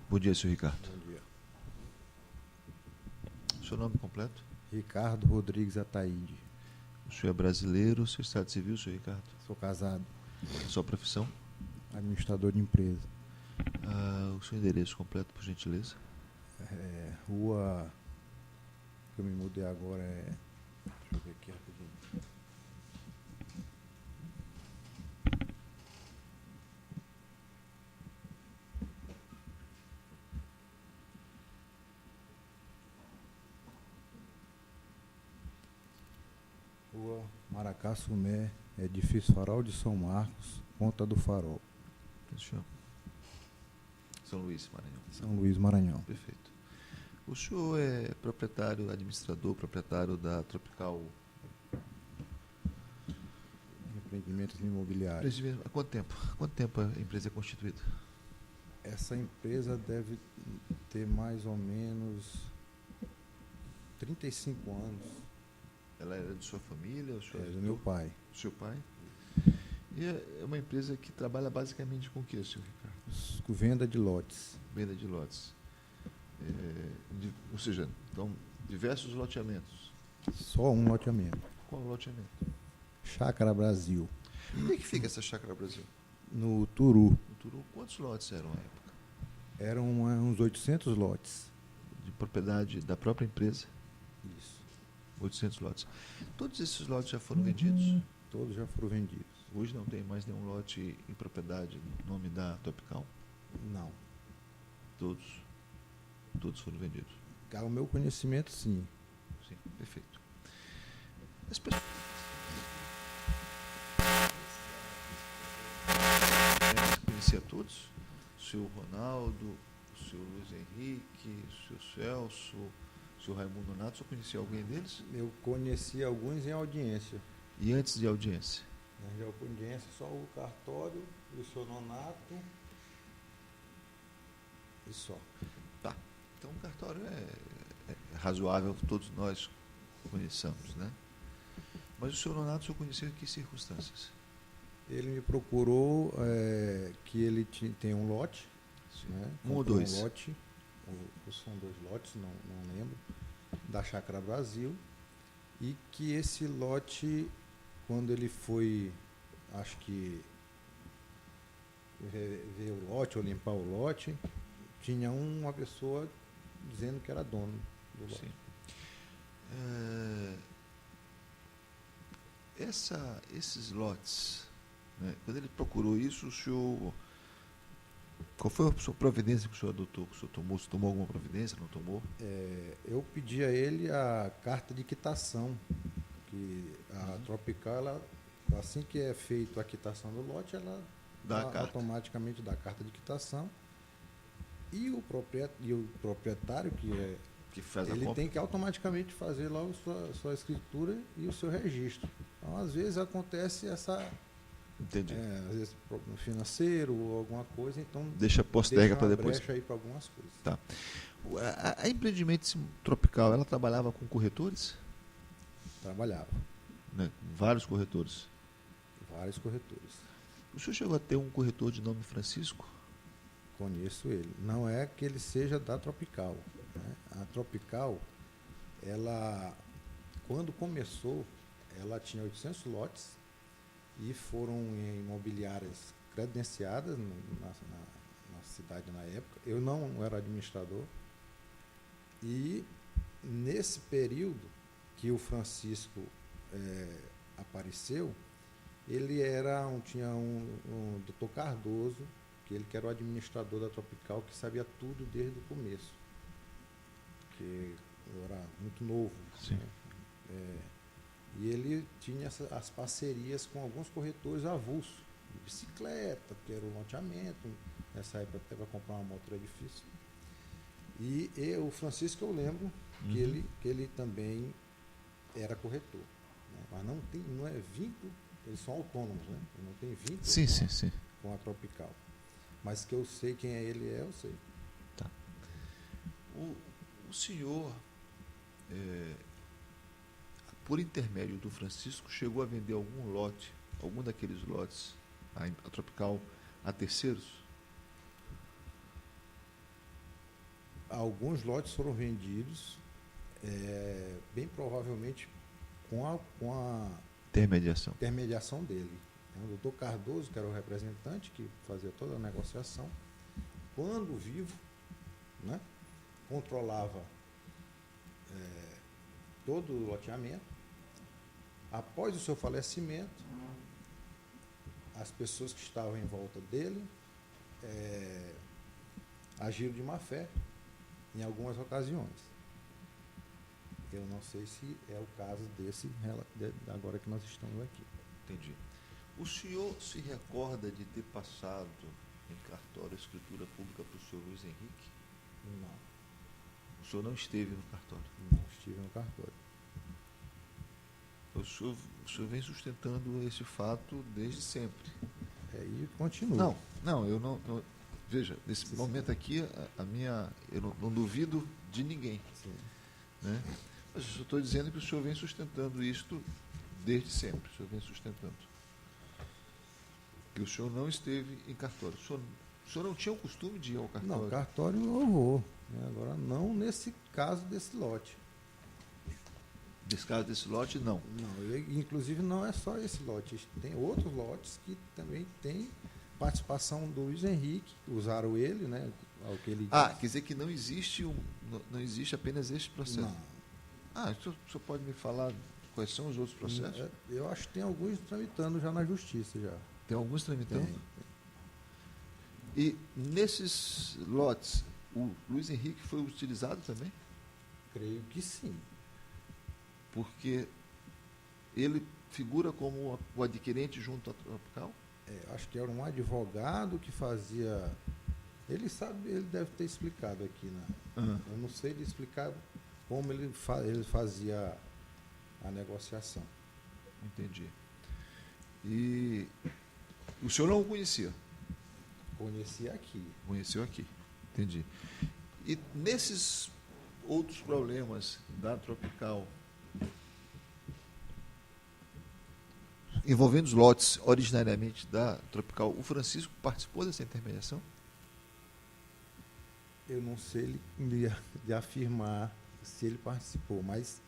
Bom dia, senhor Ricardo. Bom dia. Seu nome completo? Ricardo Rodrigues Ataíde. O senhor é brasileiro, seu estado civil, senhor Ricardo? Sou casado, Sua profissão? administrador de empresa. O seu endereço completo, por gentileza? Rua que eu me mudei agora deixa eu ver aqui rapidinho. Rua Maracá Sumé, edifício Farol de São Marcos, Ponta do Farol, Senhor. São Luís, Maranhão. São Luís, Maranhão. Perfeito. O senhor é proprietário, administrador, proprietário da Tropical? Empreendimentos imobiliários. Há quanto tempo? Quanto tempo a empresa é constituída? Essa empresa deve ter mais ou menos 35 anos. Ela era de sua família? O senhor Do meu pai. Do seu pai? E é uma empresa que trabalha basicamente com o que, senhor Ricardo? Com venda de lotes. Venda de lotes. Ou seja, então, diversos loteamentos. Só um loteamento. Qual o loteamento? Chácara Brasil. Onde é que fica essa Chácara Brasil? No Turu. No Turu, quantos lotes eram na época? Eram uns 800 lotes. De propriedade da própria empresa? Isso. 800 lotes. Todos esses lotes já foram vendidos? Todos já foram vendidos. Hoje não tem mais nenhum lote em propriedade no nome da Tropical? Não. Todos? Todos foram vendidos? Ao meu conhecimento, sim. Sim, perfeito. As pessoas... Conhecia todos? O senhor Ronaldo, o senhor Luiz Henrique, o senhor Celso, o senhor Raimundo Nonato, o senhor conhecia alguém deles? Eu conheci alguns em audiência. E antes de audiência? Em audiência, só o cartório e o senhor Nonato. E só. Tá. Então o cartório é razoável, todos nós conheçamos, né? Mas o senhor Nonato, o senhor conheceu em que circunstâncias? Ele me procurou que ele tem um lote. Né? Um ou Comprou dois? Um lote, ou são 2 lotes, não lembro, da Chácara Brasil. E que esse lote, quando ele foi, acho que ver o lote ou limpar o lote, tinha uma pessoa dizendo que era dono do lote. Sim. Esses lotes, né, quando ele procurou isso, o senhor... Qual foi a sua providência que o senhor adotou? Que o senhor tomou? Você tomou alguma providência? Não tomou? Eu pedi a ele a carta de quitação, que a Tropical, ela, assim que é feita a quitação do lote, ela automaticamente dá a carta de quitação. E o proprietário, que faz ele a compra, tem que automaticamente fazer lá a sua escritura e o seu registro. Então, às vezes acontece essa... Entendi. Às vezes problema financeiro ou alguma coisa, então deixa posterga para depois. Brecha aí para algumas coisas. Tá. A Empreendimentos Tropical, ela trabalhava com corretores? Trabalhava. Né? Vários corretores? Vários corretores. O senhor chegou a ter um corretor de nome Francisco? Conheço ele. Não é que ele seja da Tropical, né? A Tropical, ela, quando começou, ela tinha 800 lotes e foram em imobiliárias credenciadas na cidade na época. Eu não era administrador. E nesse período que o Francisco apareceu, ele tinha um doutor Cardoso, que era o administrador da Tropical, que sabia tudo desde o começo. Que eu era muito novo. Sim. Né? E ele tinha as parcerias com alguns corretores avulsos, de bicicleta, que era o loteamento. Nessa época até para comprar uma moto era difícil. E o Francisco, eu lembro que ele também era corretor. Né? Mas não é vínculo, eles são autônomos, né? Não tem vínculo Sim. Com a Tropical. Mas que eu sei quem ele eu sei. Tá. O senhor, por intermédio do Francisco, chegou a vender algum daqueles lotes, a Tropical, a terceiros? Alguns lotes foram vendidos, bem provavelmente com a Intermediação. intermediação dele. O doutor Cardoso, que era o representante que fazia toda a negociação, quando vivo, né, controlava todo o loteamento. Após o seu falecimento, as pessoas que estavam em volta dele agiram de má fé em algumas ocasiões. Eu não sei se é o caso desse agora que nós estamos aqui. Entendi. O senhor se recorda de ter passado em cartório a escritura pública para o senhor Luiz Henrique? Não. O senhor não esteve no cartório? Não estive no cartório. O senhor vem sustentando esse fato desde sempre. E continua. Não, eu não. Veja, nesse momento aqui, eu não duvido de ninguém. Sim. Né? Mas eu estou dizendo que o senhor vem sustentando isto desde sempre. O senhor vem sustentando. Que o senhor não esteve em cartório. O senhor não tinha o costume de ir ao cartório? Não, cartório eu vou. Né? Agora, não nesse caso desse lote. Nesse caso desse lote, não. Não, inclusive não é só esse lote. Tem outros lotes que também tem participação do Luiz Henrique. Usaram ele, né? Ao que ele quer dizer que não existe apenas este processo? Não. O senhor pode me falar quais são os outros processos? Eu acho que tem alguns tramitando já na justiça já. Tem alguns tramitando? Tem. E nesses lotes, o Luiz Henrique foi utilizado também? Creio que sim. Porque ele figura como o adquirente junto à Tropical? Acho que era um advogado que fazia. Ele deve ter explicado aqui. Né? Eu não sei ele explicar como ele fazia a negociação. Entendi. E o senhor não o conhecia? Conhecia aqui. Conheceu aqui, entendi. E nesses outros problemas da Tropical, envolvendo os lotes originariamente da Tropical, o Francisco participou dessa intermediação? Eu não sei de afirmar se ele participou, mas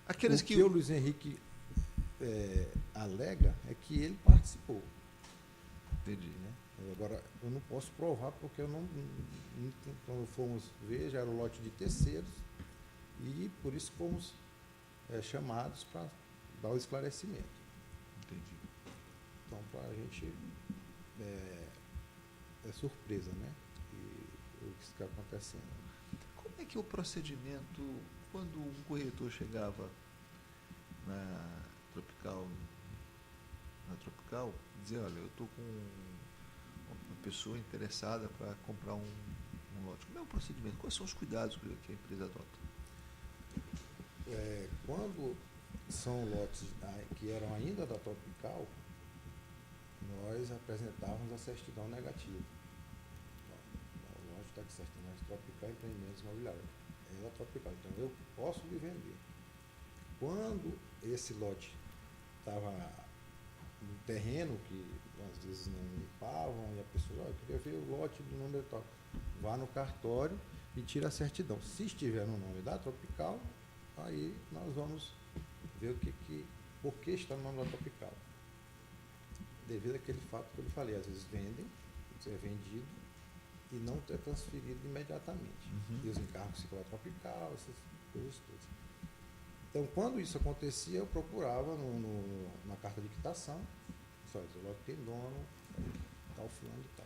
Aqueles o que o Luiz Henrique alega é que ele participou. Entendi. Né? Agora, eu não posso provar porque quando fomos ver, já era o lote de terceiros e por isso fomos chamados para dar o esclarecimento. Entendi. Então, para a gente é surpresa, né? E o que está acontecendo. Como é que é o procedimento quando um corretor chegava na Tropical, dizia, olha, eu estou com uma pessoa interessada para comprar um lote. Como é o procedimento? Quais são os cuidados que a empresa adota? Quando são lotes que eram ainda da Tropical, nós apresentávamos a certidão negativa. O lote está aqui, certidão Tropical Empreendimentos Imobiliários. É da Tropical, então eu posso lhe vender. Quando esse lote estava no terreno, que às vezes não limpavam, e a pessoa, eu queria ver o lote do número tal. Vá no cartório e tira a certidão. Se estiver no nome da Tropical, aí nós vamos ver por que está no nome da Tropical. Devido àquele fato que eu lhe falei, às vezes vendem, é vendido e não é transferido imediatamente. E os encargos ficam da Tropical, essas coisas todas. Então, quando isso acontecia, eu procurava na carta de quitação, só o lote tem dono, tal fulano e tal.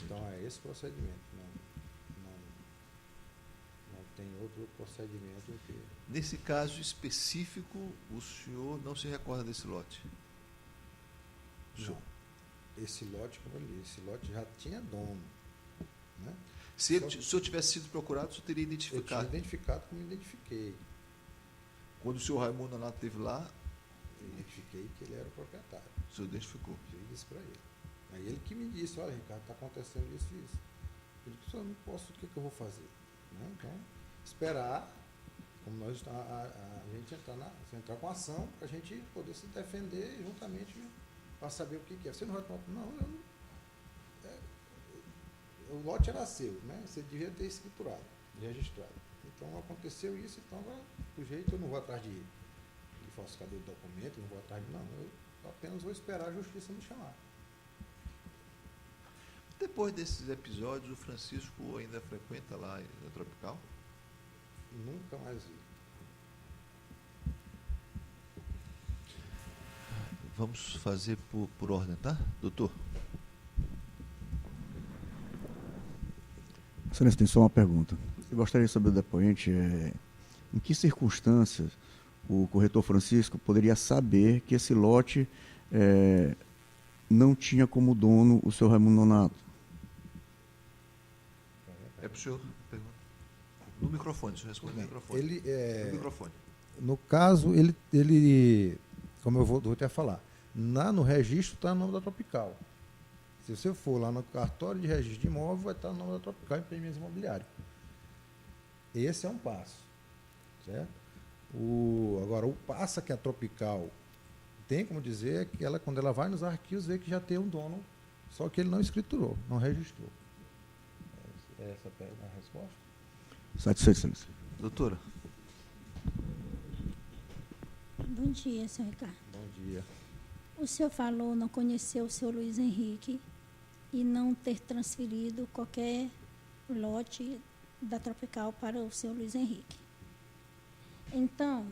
Então, é esse procedimento. Não tem outro procedimento que... Nesse caso específico, o senhor não se recorda desse lote? Não. Esse lote, como eu disse, esse lote já tinha dono. Né? Se o senhor tivesse sido procurado, o senhor teria identificado? Eu tinha identificado como identifiquei. Quando o senhor Raimundo Nonato esteve lá? Eu identifiquei que ele era o proprietário. O senhor identificou? Eu disse para ele. Aí ele que me disse, olha, Ricardo, está acontecendo isso e isso. Eu disse, eu não posso, o que eu vou fazer? Né? Então, esperar, como nós a gente entrar com ação, para a gente poder se defender juntamente para saber o que é. Você não vai tomar. Não, o lote era seu, né? Você devia ter escriturado, registrado. Então aconteceu isso, então do jeito eu não vou atrás de falsificador de documento, não vou atrás de não, eu apenas vou esperar a justiça me chamar. Depois desses episódios, o Francisco ainda frequenta lá na Tropical? Nunca mais vi. Vamos fazer por ordem, tá, doutor? Excelência, tem só uma pergunta. Eu gostaria de saber do depoente em que circunstâncias o corretor Francisco poderia saber que esse lote não tinha como dono o seu Raimundo Nonato? É para o senhor pergunta. No microfone, o senhor responde no microfone. No microfone. No caso, ele como eu vou até falar, no registro está o nome da Tropical. Se você for lá no cartório de registro de imóvel, vai estar o nome da Tropical Empreendimentos Imobiliários. Esse é um passo, certo? Agora, o passo que a Tropical tem como dizer é que ela, quando ela vai nos arquivos, vê que já tem um dono, só que ele não escriturou, não registrou. Essa é a resposta? Satisfeito, excelência. Doutora. Bom dia, senhor Ricardo. Bom dia. O senhor falou não conhecer o senhor Luiz Henrique e não ter transferido qualquer lote da Tropical para o senhor Luiz Henrique. Então,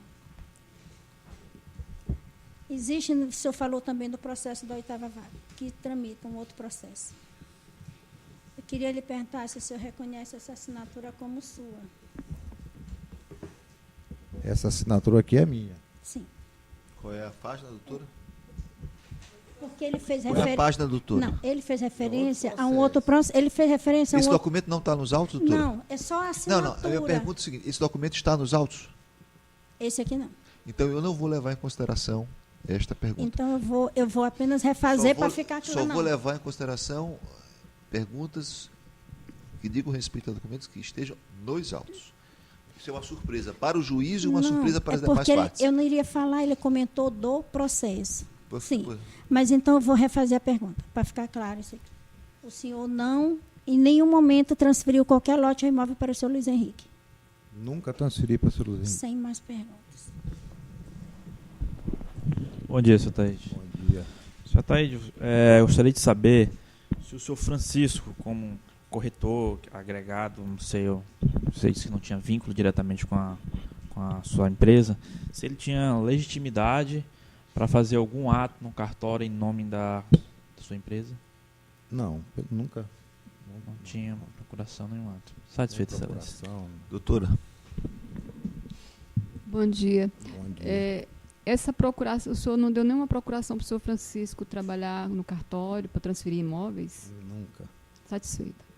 existe, o senhor falou também do processo da 8ª vara, que tramita um outro processo. Eu queria lhe perguntar se o senhor reconhece essa assinatura como sua. Essa assinatura aqui é minha. Sim. Qual é a página, doutora? Porque ele fez Qual é a página, doutora? Não, ele fez referência a um outro processo. Ele fez referência a um Esse outro... documento não está nos autos, doutora? Não, é só a assinatura. Não, eu pergunto o seguinte, esse documento está nos autos? Esse aqui não. Então eu não vou levar em consideração esta pergunta. Então eu vou apenas refazer para ficar claro. Só vou levar em consideração perguntas que digam respeito a documentos que estejam nos autos. Isso é uma surpresa para o juiz e uma surpresa para as demais partes. Eu não iria falar, ele comentou do processo. Sim, Pois. mas então eu vou refazer a pergunta, para ficar claro isso aqui. O senhor não, em nenhum momento, transferiu qualquer lote ou imóvel para o senhor Luiz Henrique? Nunca transferi para o senhor Luiz Henrique. Sem mais perguntas. Bom dia, senhor Taíde. Bom dia. Senhor Taíde, gostaria de saber se o senhor Francisco, como corretor, agregado, não sei, você disse que não tinha vínculo diretamente com a sua empresa, se ele tinha legitimidade para fazer algum ato no cartório em nome da sua empresa? Não, nunca. Não tinha procuração nenhum ato. Satisfeito, excelência. Doutora. Bom dia. Bom dia. Essa procuração, o senhor não deu nenhuma procuração para o senhor Francisco trabalhar no cartório para transferir imóveis? Nunca. Satisfeita.